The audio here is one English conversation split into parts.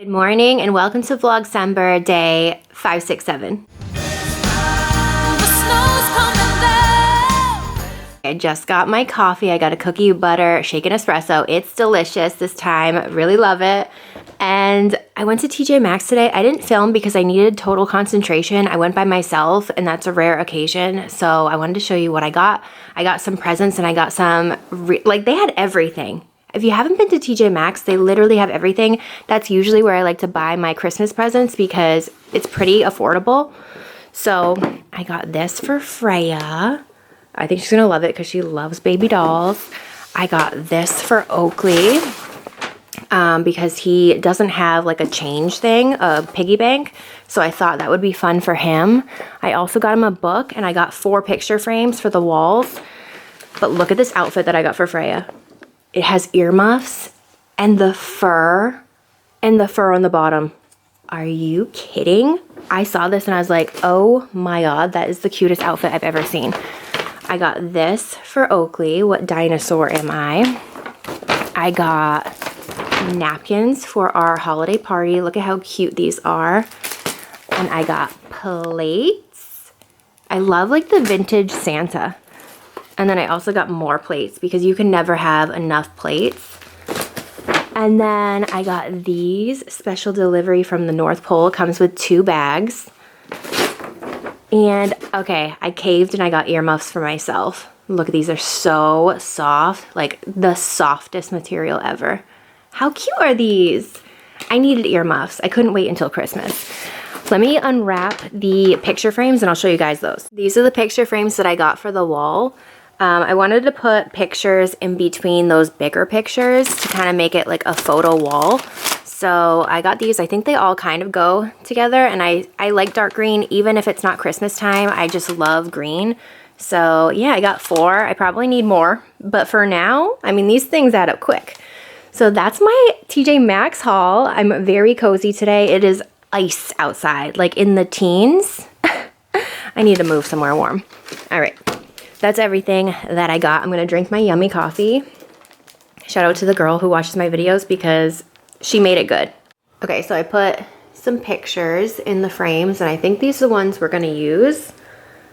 Good morning and welcome to VLOGCEMBER day 567. I just got my coffee. I got a cookie butter shaken espresso. It's delicious this time. Really love it. And I went to TJMaxx today. I didn't film because I needed total concentration. I went by myself and that's a rare occasion. So I wanted to show you what I got. I got some presents and I got some, like they had everything. If you haven't been to TJMaxx, they literally have everything. That's usually where I like to buy my Christmas presents because it's pretty affordable. So I got this for Freya. I think she's gonna love it because she loves baby dolls. I got this for Oakley because he doesn't have like a change thing, a piggy bank. So I thought that would be fun for him. I also got him a book and I got 4 picture frames for the walls. But look at this outfit that I got for Freya. It has earmuffs and the fur on the bottom. Are you kidding? I saw this and I was like, oh my God, that is the cutest outfit I've ever seen. I got this for Oakley. What dinosaur am I? I got napkins for our holiday party. Look at how cute these are. And I got plates. I love like the vintage Santa. And then I also got more plates because you can never have enough plates. And then I got these special delivery from the North Pole. It comes with 2 bags. And okay, I caved and I got earmuffs for myself. Look, these are so soft, like the softest material ever. How cute are these? I needed earmuffs. I couldn't wait until Christmas. Let me unwrap the picture frames and I'll show you guys those. These are the picture frames that I got for the wall. I wanted to put pictures in between those bigger pictures to kind of make it like a photo wall. So I got these. I think they all kind of go together and I like dark green even if it's not Christmas time. I just love green. So yeah, I got 4. I probably need more, but for now, I mean, these things add up quick. So that's my TJMaxx haul. I'm very cozy today. It is ice outside, like in the teens. I need to move somewhere warm. All right. That's everything that I got. I'm gonna drink my yummy coffee. Shout out to the girl who watches my videos because she made it good. Okay, so I put some pictures in the frames and I think these are the ones we're gonna use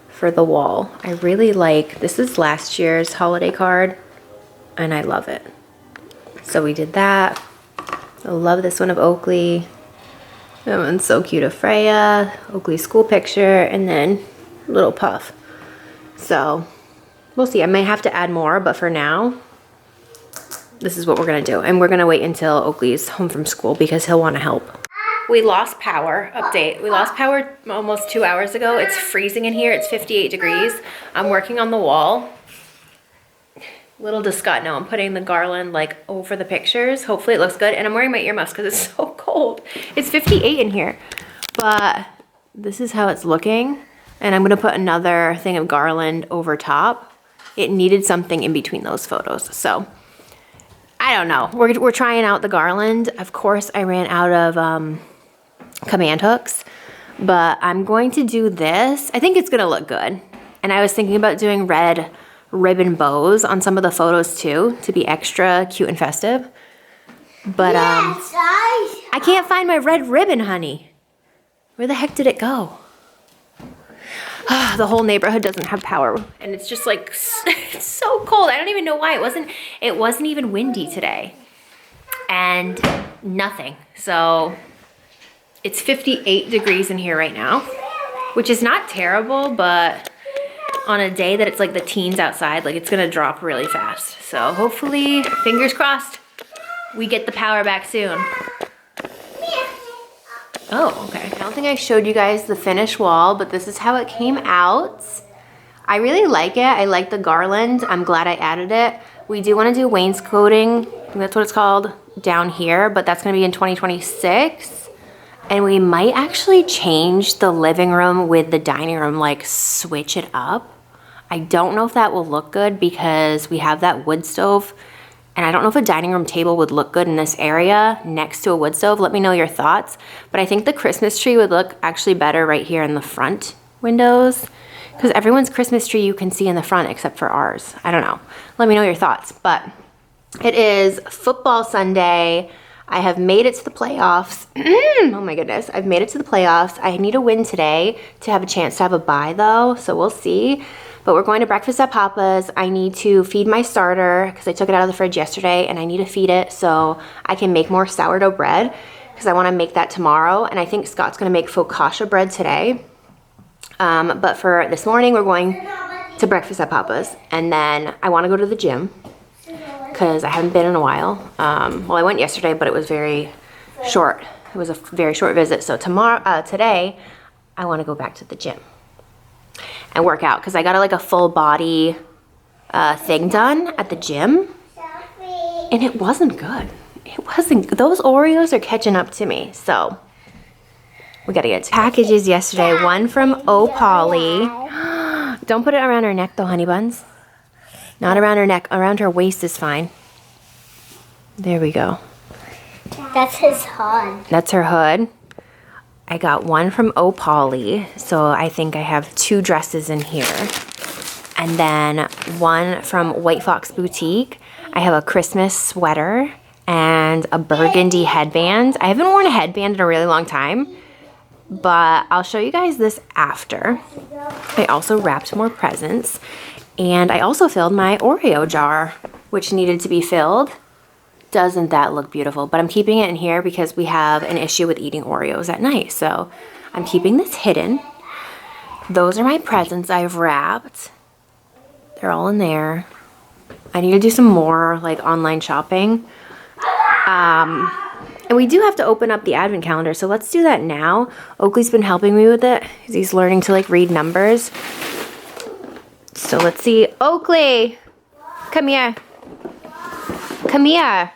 for the wall. I really like, this is last year's holiday card and I love it. So we did that. I love this one of Oakley. That one's so cute of Freya. Oakley school picture and then little puff. So we'll see. I might have to add more, but for now, this is what we're gonna do. And we're gonna wait until Oakley's home from school because he'll wanna help. We lost power, update. We lost power almost 2 hours ago. It's freezing in here, it's 58 degrees. I'm working on the wall. Little disgust now. I'm putting the garland like over the pictures. Hopefully it looks good. And I'm wearing my earmuffs because it's so cold. It's 58 in here, but this is how it's looking. And I'm gonna put another thing of garland over top. It needed something in between those photos. So I don't know, we're trying out the garland. Of course I ran out of command hooks, but I'm going to do this. I think it's gonna look good. And I was thinking about doing red ribbon bows on some of the photos too, to be extra cute and festive. But yes, I can't find my red ribbon, honey. Where the heck did it go? The whole neighborhood doesn't have power and it's just like, it's so cold. I don't even know why. It wasn't even windy today and nothing. So it's 58 degrees in here right now, which is not terrible, but on a day that it's like the teens outside, like it's gonna drop really fast. So hopefully, fingers crossed, we get the power back soon. Oh, okay. I don't think I showed you guys the finished wall, but this is how it came out. I really like it. I like the garland. I'm glad I added it. We do want to do wainscoting. I think that's what it's called down here, but that's going to be in 2026. And we might actually change the living room with the dining room, like switch it up. I don't know if that will look good because we have that wood stove. And I don't know if a dining room table would look good in this area next to a wood stove. Let me know your thoughts. But I think the Christmas tree would look actually better right here in the front windows because everyone's Christmas tree you can see in the front except for ours. I don't know. Let me know your thoughts. But it is football Sunday. I have made it to the playoffs. Oh my goodness, I've made it to the playoffs. I need a win today to have a chance to have a bye though, so we'll see. But we're going to breakfast at Papa's. I need to feed my starter because I took it out of the fridge yesterday, and I need to feed it so I can make more sourdough bread because I want to make that tomorrow. And I think Scott's going to make focaccia bread today. But for this morning, we're going to breakfast at Papa's, and then I want to go to the gym because I haven't been in a while. Well, I went yesterday, but it was very short. It was a very short visit. So today, I want to go back to the gym and work out because I got like a full body thing done at the gym, and it wasn't good. It wasn't. Those Oreos are catching up to me, so we gotta get packages yesterday. One from Polly. Don't put it around her neck though, honey buns. Not around her neck. Around her waist is fine. There we go. That's his hood. That's her hood. I got one from Polly, so I think I have 2 dresses in here. And then one from White Fox Boutique. I have a Christmas sweater and a burgundy headband. I haven't worn a headband in a really long time, but I'll show you guys this after. I also wrapped more presents, and I also filled my Oreo jar, which needed to be filled. Doesn't that look beautiful? But I'm keeping it in here because we have an issue with eating Oreos at night. So I'm keeping this hidden. Those are my presents I've wrapped. They're all in there. I need to do some more like online shopping. And we do have to open up the advent calendar. So let's do that now. Oakley's been helping me with it because he's learning to like read numbers. So let's see. Oakley, come here. Come here.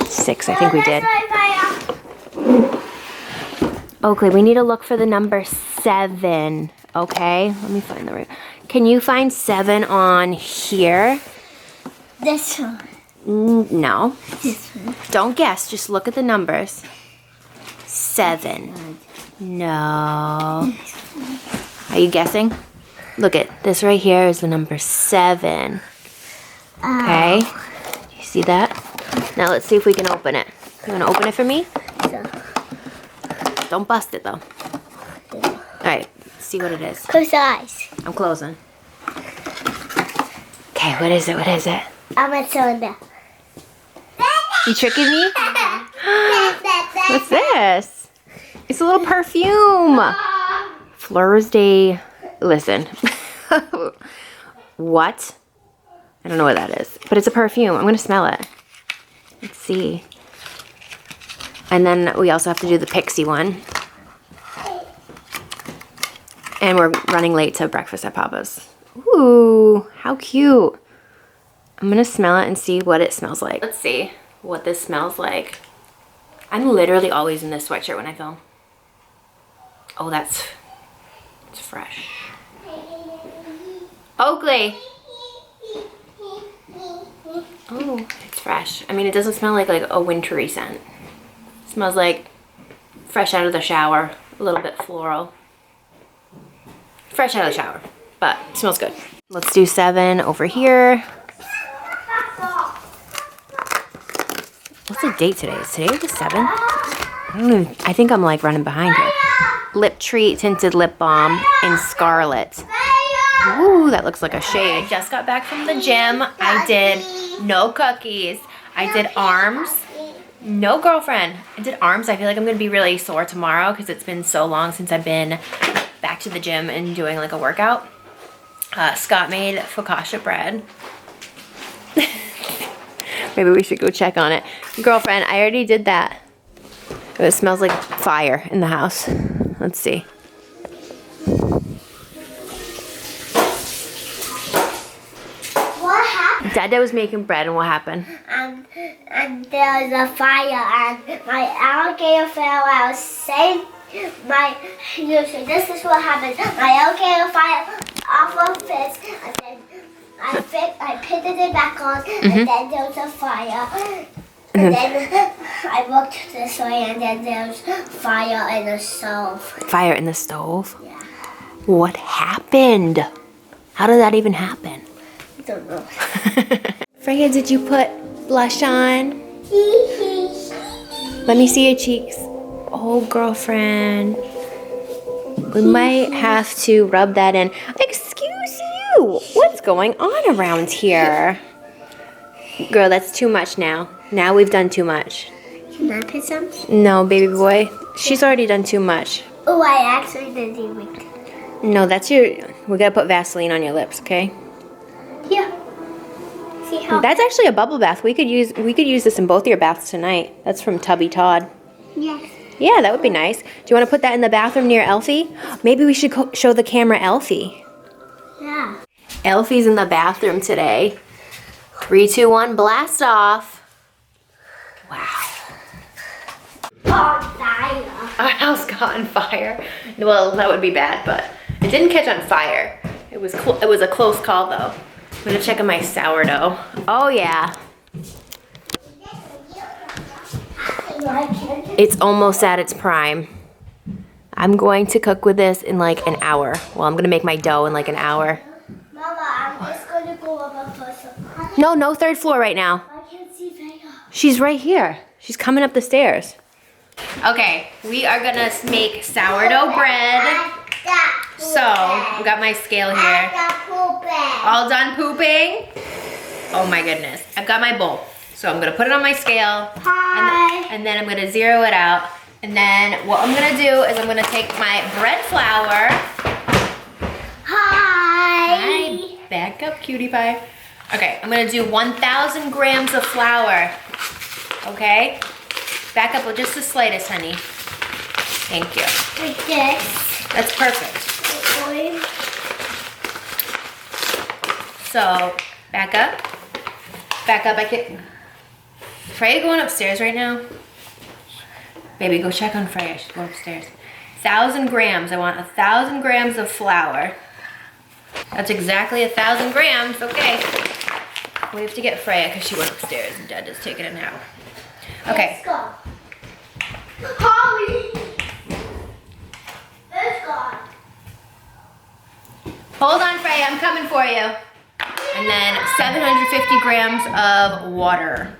6, I think we did. Oakley, we need to look for the number 7. Okay, let me find the right. Can you find 7 on here? This one. No. This one. Don't guess. Just look at the numbers. 7. No. Are you guessing? Look at this right here is the number 7. Okay. You see that? Now let's see if we can open it. You want to open it for me? Don't bust it though. Alright, see what it is. Close your eyes. I'm closing. Okay, what is it? What is it? I'm a soda. You tricking me? What's this? It's a little perfume. Fleurs de... Listen. What? I don't know what that is. But it's a perfume. I'm going to smell it. Let's see. And then we also have to do the Pixie one. And we're running late to breakfast at Papa's. Ooh, how cute. I'm going to smell it and see what it smells like. Let's see what this smells like. I'm literally always in this sweatshirt when I film. Oh, it's fresh. Oakley. Oh, it's fresh. I mean, it doesn't smell like a wintry scent. It smells like fresh out of the shower. A little bit floral. Fresh out of the shower, but it smells good. Let's do 7 over here. What's the date today? Is today the 7th? I think I'm like running behind here. Lip Treat Tinted Lip Balm in Scarlet. Ooh, that looks like a shade. I just got back from the gym. I did no cookies. I did arms. No girlfriend. I did arms. I feel like I'm going to be really sore tomorrow because it's been so long since I've been back to the gym and doing like a workout. Scott made focaccia bread. Maybe we should go check on it. Girlfriend, I already did that. It smells like fire in the house. Let's see. What happened? Dada was making bread, and what happened? And there was a fire, and my alligator fell out. This is what happened. My alligator fell off of fish, and then I pitted it back on, and then there was a fire. And then I walked this way, and then there's fire in the stove. Fire in the stove? Yeah. What happened? How did that even happen? I don't know. Freya, did you put blush on? Let me see your cheeks. Oh, girlfriend. We might have to rub that in. Excuse you. What's going on around here? Girl, that's too much now. Now we've done too much. Can I put some? No, baby boy. She's already done too much. Oh, I actually didn't even. No, that's your... We gotta put Vaseline on your lips, okay? Yeah. See how? That's actually a bubble bath. We could use this in both your baths tonight. That's from Tubby Todd. Yes. Yeah, that would be nice. Do you want to put that in the bathroom near Elfie? Maybe we should show the camera Elfie. Yeah. Elfie's in the bathroom today. 3, 2, 1, blast off. Wow. On fire. Our house caught on fire. Well, that would be bad, but it didn't catch on fire. It was a close call though. I'm gonna check on my sourdough. Oh yeah. It's almost at its prime. I'm going to cook with this in like an hour. Well, I'm gonna make my dough in like an hour. Mama, I'm just gonna go up first. No third floor right now. I can't see Vega. She's right here. She's coming up the stairs. Okay, we are gonna make sourdough bread. So, we got my scale here. All done pooping? Oh my goodness. I've got my bowl. So I'm gonna put it on my scale. Hi. And then I'm gonna zero it out. And then what I'm gonna do is I'm gonna take my bread flour. Hi. Back up, cutie pie. Okay, I'm gonna do 1,000 grams of flour. Okay? Back up with just the slightest, honey. Thank you. Like this. That's perfect. So, back up. Back up, I can... Freya going upstairs right now? Baby, go check on Freya. She's going upstairs. 1,000 grams. I want 1,000 grams of flour. That's exactly 1,000 grams. Okay. We have to get Freya because she went upstairs and Dad is taking a nap. Okay. Let's go. Holly. Let's go. Hold on, Freya. I'm coming for you. And then 750 grams of water.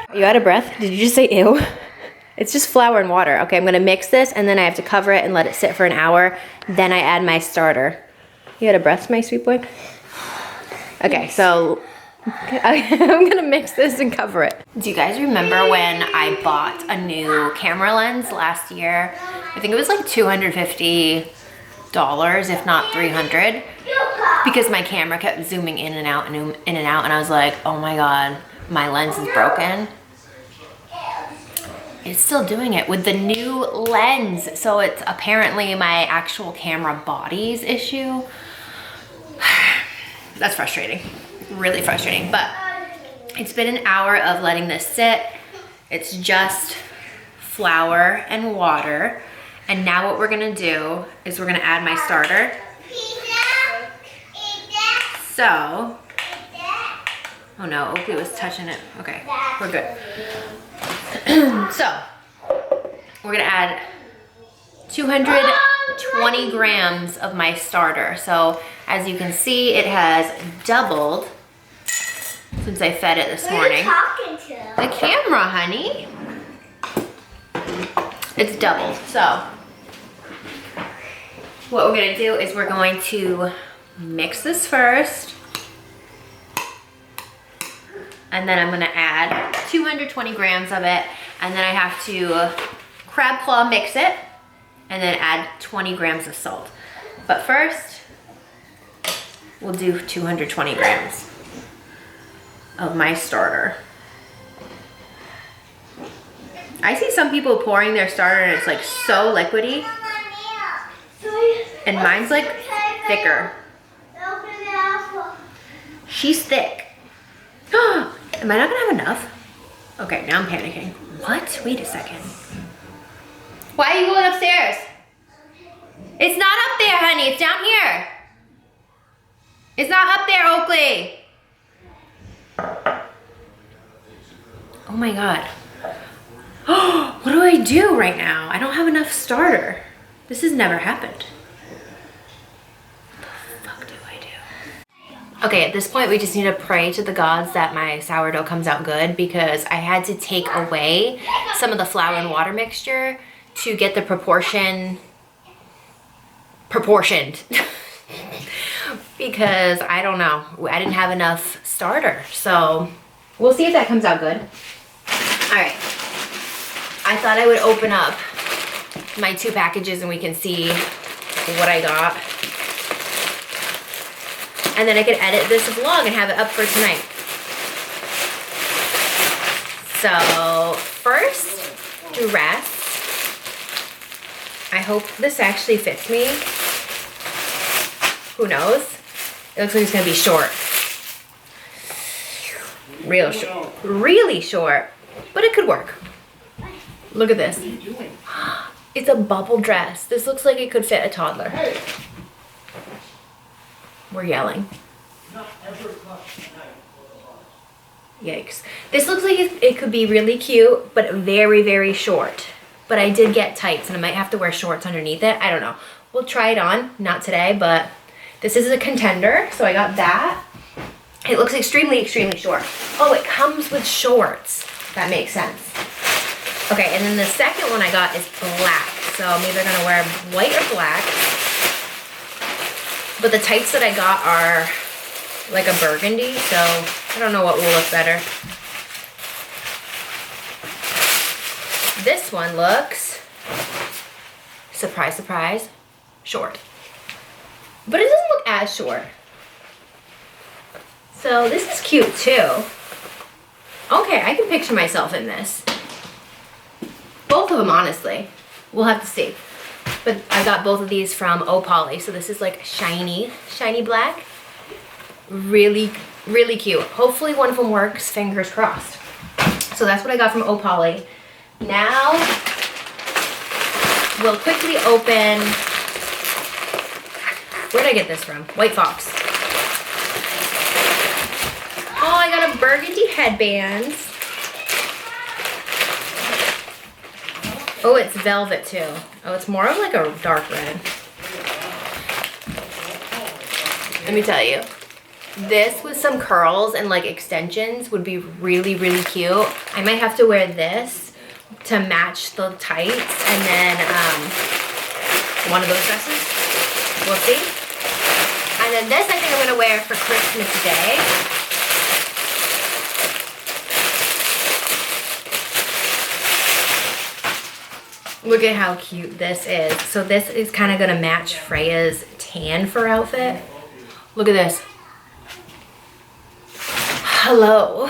Are you out of breath? Did you just say ew? It's just flour and water. Okay, I'm gonna mix this and then I have to cover it and let it sit for an hour. Then I add my starter. You out of breath, my sweet boy? Okay, so I'm gonna mix this and cover it. Do you guys remember when I bought a new camera lens last year? I think it was like $250, if not $300, because my camera kept zooming in and out and in and out, and I was like, oh my God, my lens is broken. It's still doing it with the new lens. So it's apparently my actual camera body's issue. That's frustrating, really frustrating. But it's been an hour of letting this sit. It's just flour and water. And now what we're gonna do is we're gonna add my starter. So, oh no, Oakley was touching it. Okay, we're good. So, we're gonna add 220 grams of my starter. So, as you can see, it has doubled since I fed it this morning. Who are you talking to? The camera, honey. It's doubled. So, what we're gonna do is we're going to mix this first. And then I'm gonna add 220 grams of it. And then I have to crab claw mix it. And then add 20 grams of salt. But first, we'll do 220 grams of my starter. I see some people pouring their starter and it's like so liquidy. And mine's like thicker. She's thick. Am I not gonna have enough? Okay, now I'm panicking. What? Wait a second. Why are you going upstairs? It's not up there, honey. It's down here. It's not up there, Oakley. Oh my God. What do I do right now? I don't have enough starter. This has never happened. Okay, at this point we just need to pray to the gods that my sourdough comes out good, because I had to take away some of the flour and water mixture to get the proportioned because I don't know, I didn't have enough starter. So we'll see if that comes out good. All right, I thought I would open up my 2 packages and we can see what I got. And then I can edit this vlog and have it up for tonight. So first dress. I hope this actually fits me. Who knows? It looks like it's gonna be short. Real short. Really short. But it could work. Look at this. It's a bubble dress. This looks like it could fit a toddler. We're yelling. Yikes. This looks like it could be really cute, but very, very short. But I did get tights and I might have to wear shorts underneath it. I don't know. We'll try it on. Not today, but this is a contender. So I got that. It looks extremely, extremely short. Oh, it comes with shorts. That makes sense. Okay, and then the second one I got is black. So I'm either gonna wear white or black. But the tights that I got are like a burgundy, so I don't know what will look better. This one looks, surprise, surprise, short. But it doesn't look as short. So this is cute too. Okay, I can picture myself in this. Both of them, honestly. We'll have to see. But I got both of these from Opoly. So this is like shiny, shiny black. Really, really cute. Hopefully one of them works, fingers crossed. So that's what I got from Opoly. Now, we'll quickly open, where did I get this from? White Fox. Oh, I got a burgundy headband. Oh, it's velvet too. Oh, it's more of like a dark red. Let me tell you, this with some curls and like extensions would be really, really cute. I might have to wear this to match the tights and then one of those dresses. We'll see. And then this I think I'm gonna wear for Christmas Day. Look at how cute this is. So this is kind of gonna match Freya's tan fur outfit. Look at this. Hello.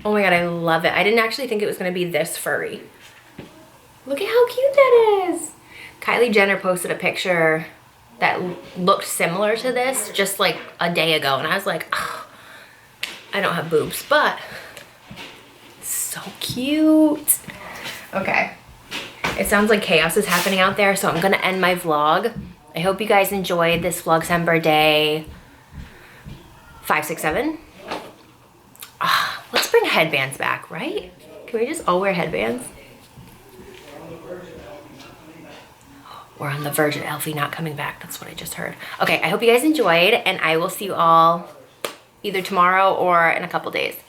Oh my god, I love it. I didn't actually think it was gonna be this furry. Look at how cute that is. Kylie Jenner posted a picture that looked similar to this just like a day ago, and I was like, oh, I don't have boobs, but so cute. Okay. It sounds like chaos is happening out there, so I'm gonna end my vlog. I hope you guys enjoyed this VLOGCEMBER day 5, 6, 7. Let's bring headbands back, right? Can we just all wear headbands? We're on the verge of Elfie not coming back. That's what I just heard. Okay, I hope you guys enjoyed, and I will see you all either tomorrow or in a couple days.